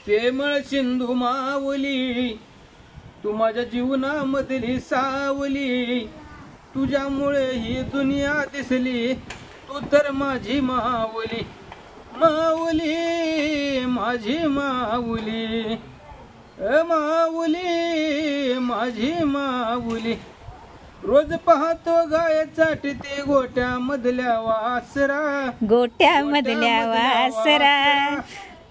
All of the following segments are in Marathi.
प्रेमळ सिंधू माऊली, तू माझ्या जीवनामधली सावली, तुझ्यामुळे ही दुनिया दिसली, तू तर माझी माऊली, माऊली माझी माऊली, माऊली माझी माऊली. रोज पाहतो गाय चाटते गोट्यामधल्या वासरा, गोट्यामधल्या वासरा.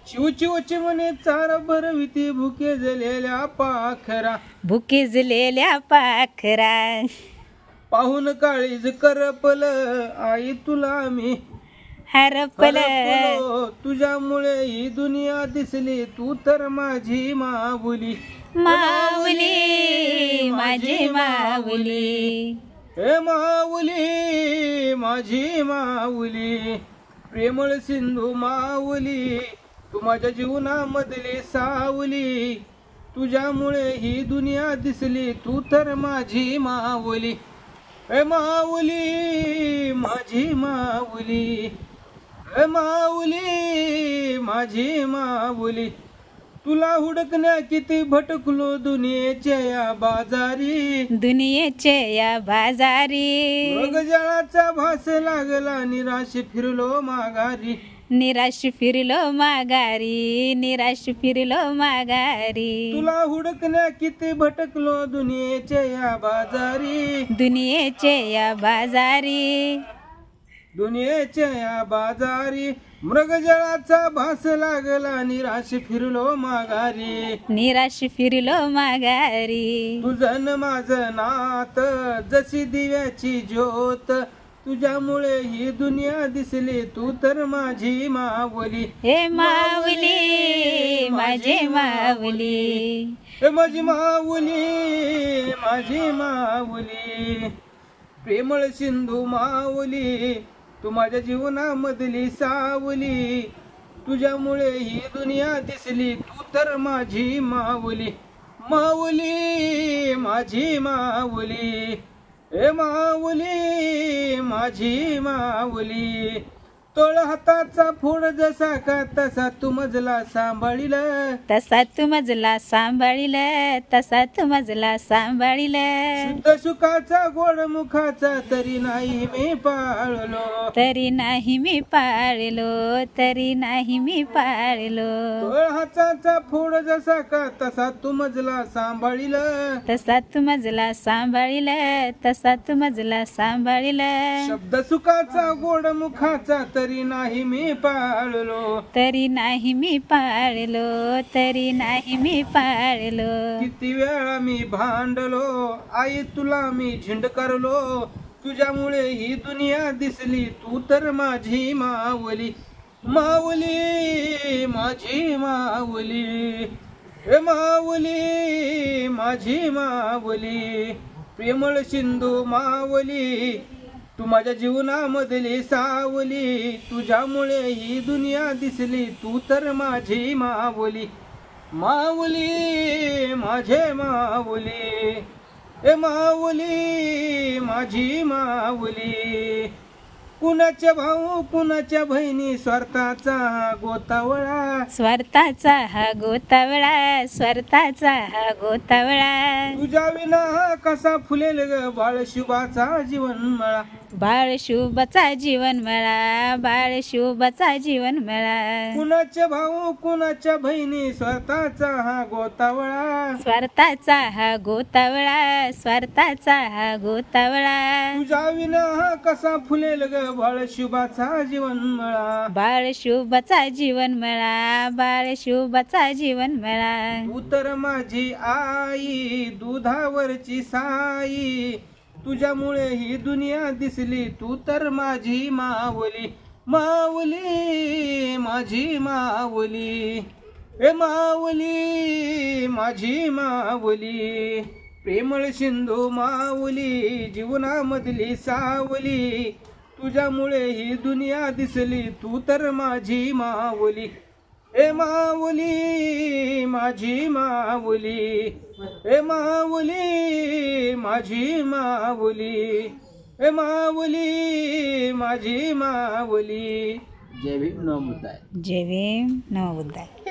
चिवचिवची म्हणे चार भरविती भुके जलेल्या पाखरा, भुके जलेल्या पाखरा. पाहून काळीज करपल आई तुला मी हरपल, तुझ्यामुळे ही दुनिया दिसली, तू तर माझी माऊली, माऊली माझी माऊली. हे माऊली माझी माऊली, प्रेमळ सिंधू माऊली, तू माझ्या जीवनामधली सावली, तुझ्यामुळे ही दुनिया दिसली, तू तर माझी माऊली, हे माऊली माझी माऊली, हे माऊली माझी माऊली. तुला हुडकण्या किती भटकलो दुनियेच्या या बाजारी, दुनियेच्या या बाजारी. मृगजळाचा भास लागला निराश फिरलो माघारी, निराश फिरलो माघारी, निराश फिरलो माघारी. तुला हुडकण्या किती भटकलो दुनियेच्या या बाजारी, दुनियेच्या या बाजारी. दुनियेच्या या बाजारी. मृगजळाचा भास लागला निराश फिरलो माघारी, निराश फिरलो माघारी. तुझं माझं नात जशी दिव्याची ज्योत, तुझ्यामुळे ही दुनिया दिसली, तू तर माझी माऊली, हे माऊली माझी माऊली. हे माझी माऊली माझी माऊली, प्रेमळ सिंधू माऊली, तू माझ्या जीवनामधली सावली, तुझ्यामुळे ही दुनिया दिसली, तू तर माझी माऊली, माऊली माझी माऊली, हे माऊली माझी माऊली. तोळ हाताचा फोड जसा का तसा तू मजला सांभाळील, तसा तू मजला सांभाळील, तसा तू मजला सांभाळील. शुद्ध सुखाचा गोड मुखाचा तरी नाही मी पाळलो, तरी नाही मी पाळलो, तरी नाही मी पाळलो. तोळ हाताचा फोड जसा का तसा तू मजला सांभाळील, तसा तू मजला सांभाळील, तसा तू मजला सांभाळील. शब्द सुखाचा गोड मुखाचा तरी नाही मी पाळलो, तरी नाही मी पाळलो, तरी नाही मी पाळलो. किती वेळा मी भांडलो आई तुला मी झिंडकारलो, तुझ्यामुळे ही दुनिया दिसली, तू तर माझी माऊली, माऊली माझी माऊली, हे माऊली माझी माऊली, प्रेमळ सिंधू माऊली, तू माझ्या जीवनामधली सावली, तुझ्यामुळे ही दुनिया दिसली, तू तर माझी माऊली, माऊली माझे माऊली, हे माऊली माझी माऊली. कुणाच्या भाऊ कुणाच्या बहिणी स्वार्थाचा हा गोतावळा, स्वार्थाचा हा गोतावळा, स्वार्थाचा हा गोतावळा. तुझ्या विना हा कसा फुलेल ग बाळ शुभाचा जीवन मळा, बाळ शुभाचा जीवन मळा, बाळ शुभाचा जीवन मळा. कुणाचे भाऊ कुणाच्या बहिणी स्वार्थाचा हा गोतावळा, स्वार्थाचा हा गोतावळा, स्वार्थाचा हा गोतावळा. तुझ्या विना हा कसा फुलेल ग बाळ शुभाचा जीवन मळा, बाळ शुभाचा जीवन मळा, बाळ शुभाचा जीवन मळा. तू तर माझी आई दुधावरची साई, तुझ्यामुळे ही दुनिया दिसली, तू तर माझी माऊली, माऊली माझी माऊली, हे माऊली माझी माऊली, प्रेमळ सिंधू माऊली, जीवनामधली सावली, तुझ्यामुळे ही दुनिया दिसली, तू तर माझी माऊली, हे माऊली माझी माऊली, हे माऊली माझी माऊली, हे माऊली माझी माऊली. जय भीम नमो बुद्धाय. जय भीम नमो बुद्धाय.